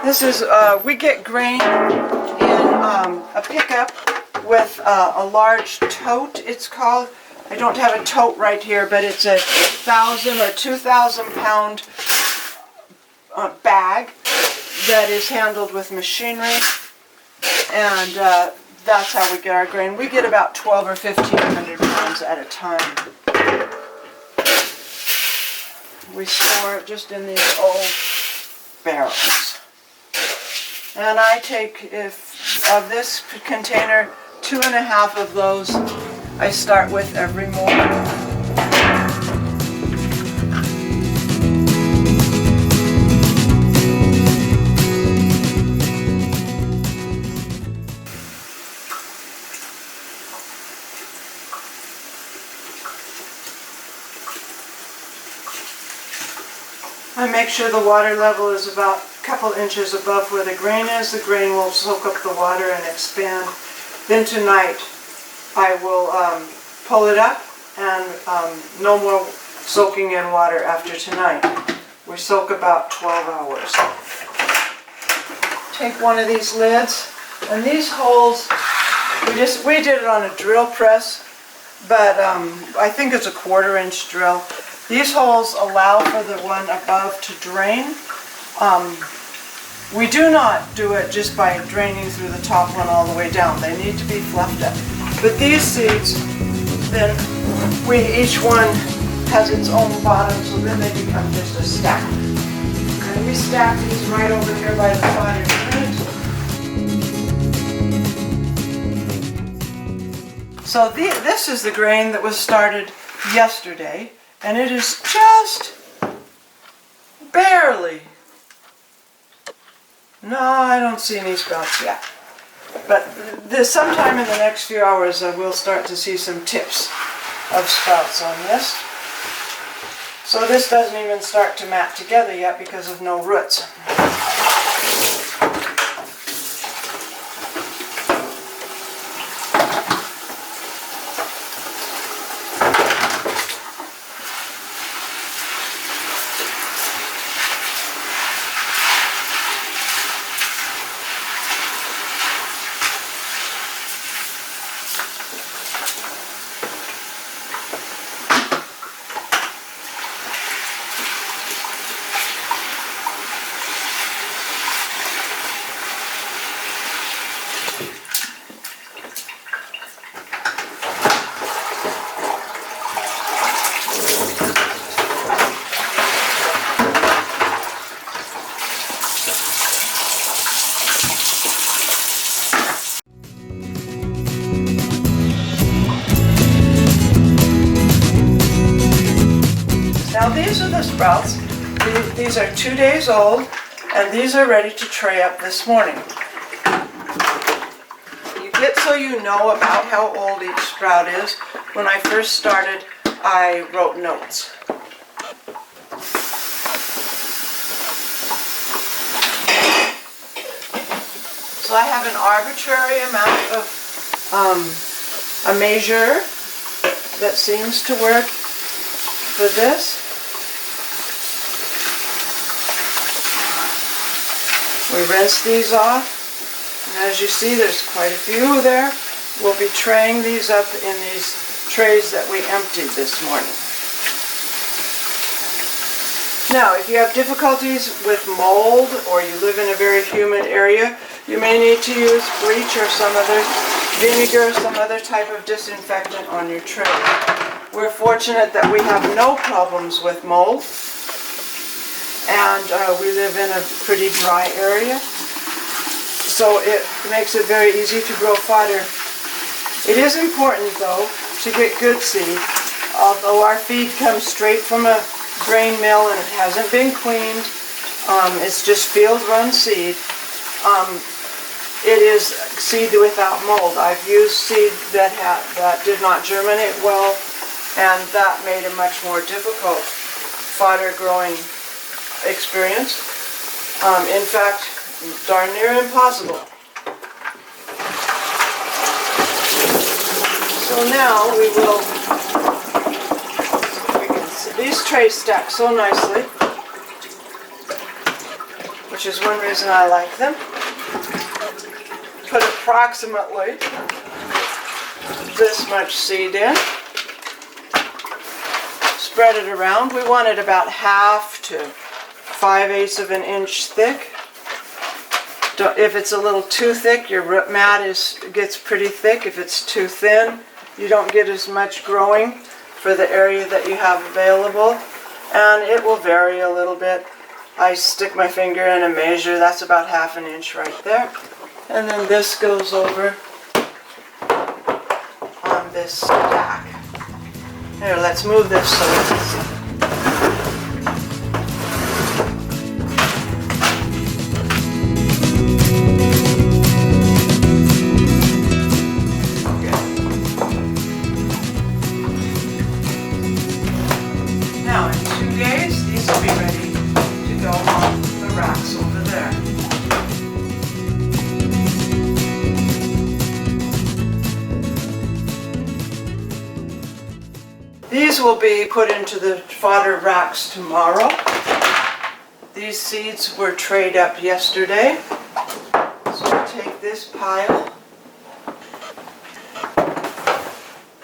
This is, we get grain in a pickup with a large tote, it's called. I don't have a tote right here, but it's a 1,000 or 2,000 pound bag that is handled with machinery, and that's how we get our grain. We get about 12 or 1,500 pounds at a time. We store it just in these old barrels. And I take, of this container, 2.5 of those I start with every morning. I make sure the water level is about a couple inches above where the grain is. The grain will soak up the water and expand. Then tonight I will pull it up, and no more soaking in water after tonight. We soak about 12 hours. Take one of these lids, and these holes, we did it on a drill press, but I think it's a 1/4 inch drill. These holes allow for the one above to drain. We do not do it just by draining through the top one all the way down. They need to be fluffed up. But these seeds, then each one has its own bottom, so then they become just a stack. And we stack these right over here by the fodder unit. So this is the grain that was started yesterday. And it is just barely. No, I don't see any sprouts yet. But sometime in the next few hours we'll start to see some tips of sprouts on this. So this doesn't even start to mat together yet because of no roots. Now these are the sprouts. These are 2 days old, and these are ready to tray up this morning. So you know about how old each sprout is. When I first started, I wrote notes. So I have an arbitrary amount of a measure that seems to work for this. We rinse these off, and as you see there's quite a few there. We'll be traying these up in these trays that we emptied this morning. Now, if you have difficulties with mold or you live in a very humid area, you may need to use bleach or some other vinegar, some other type of disinfectant on your tray. We're fortunate that we have no problems with mold, and we live in a pretty dry area, so it makes it very easy to grow fodder. It is important, though, to get good seed. Although our feed comes straight from a grain mill and it hasn't been cleaned, it's just field-run seed. It is seed without mold. I've used seed that did not germinate well, and that made a much more difficult fodder growing experience. In fact, darn near impossible. So now we will, these trays stack so nicely. which is one reason I like them. Put approximately this much seed in. Spread it around. We want it about 1/2 to 5/8 of an inch thick. If it's a little too thick, your root mat gets pretty thick. If it's too thin, you don't get as much growing for the area that you have available. And it will vary a little bit. I stick my finger in and measure. That's about 1/2 inch right there. And then this goes over on this stack. Here, let's move this so we can see. Now, in 2 days, these will be ready to go on the racks over there. These will be put into the fodder racks tomorrow. These seeds were trayed up yesterday. So we'll take this pile,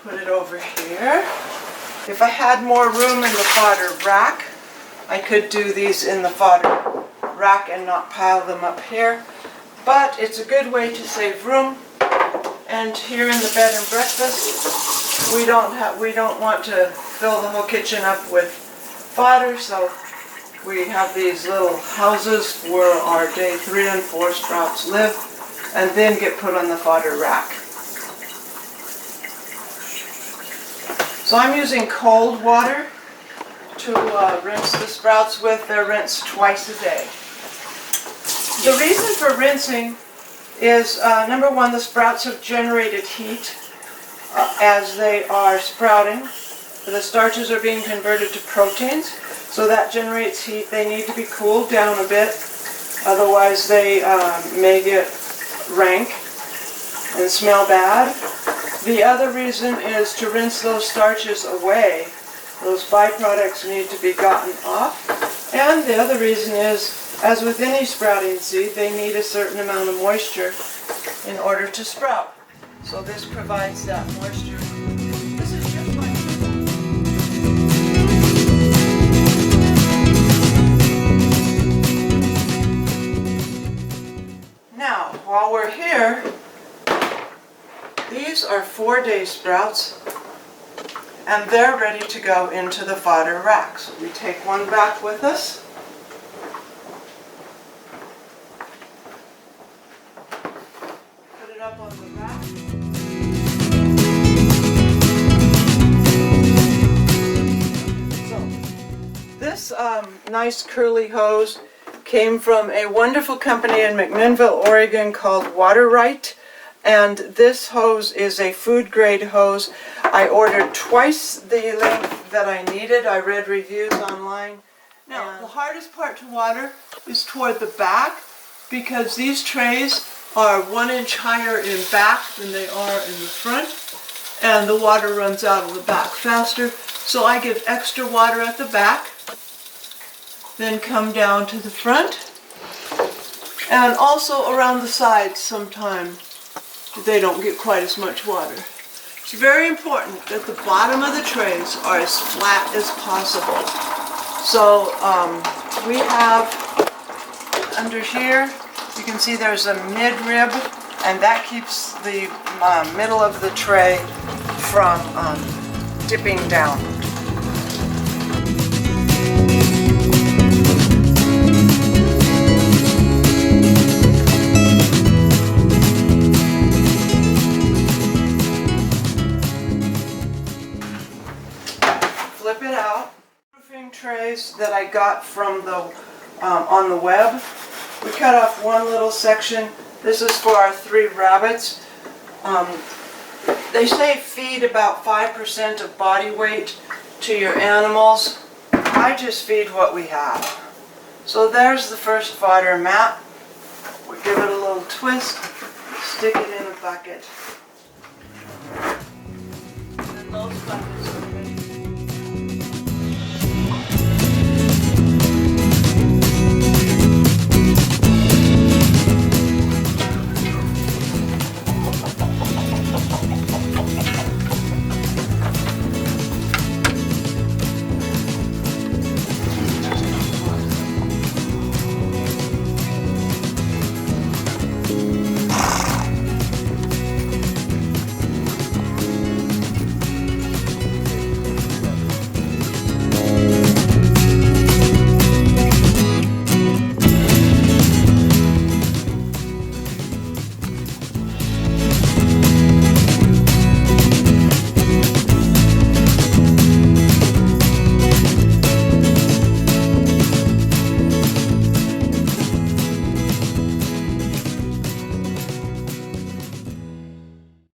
put it over here. If I had more room in the fodder rack, I could do these in the fodder rack and not pile them up here. But it's a good way to save room. And here in the bed and breakfast, we don't want to fill the whole kitchen up with fodder, so we have these little houses where our day 3 and 4 sprouts live, and then get put on the fodder rack. So I'm using cold water to rinse the sprouts with. They're rinsed twice a day. The reason for rinsing is, number one, the sprouts have generated heat as they are sprouting. The starches are being converted to proteins, so that generates heat. They need to be cooled down a bit, otherwise they may get rank and smell bad. The other reason is to rinse those starches away. Those byproducts need to be gotten off. And the other reason is, as with any sprouting seed, they need a certain amount of moisture in order to sprout. So this provides that moisture. This is just like now, while we're here, these are 4-day sprouts, and they're ready to go into the fodder racks. We take one back with us. Put it up on the rack. So, this nice curly hose came from a wonderful company in McMinnville, Oregon called Water-Rite. And this hose is a food grade hose. I ordered twice the length that I needed. I read reviews online. Now, the hardest part to water is toward the back, because these trays are 1 inch higher in back than they are in the front, and the water runs out of the back faster. So I give extra water at the back, then come down to the front, and also around the sides sometimes. They don't get quite as much water. It's very important that the bottom of the trays are as flat as possible. So we have under here, you can see there's a mid-rib, and that keeps the middle of the tray from dipping down. Flip it out. Proofing trays that I got from the on the web. We cut off one little section. This is for our 3 rabbits. They say feed about 5% of body weight to your animals. I just feed what we have. So there's the first fodder mat. We give it a little twist, stick it in a bucket.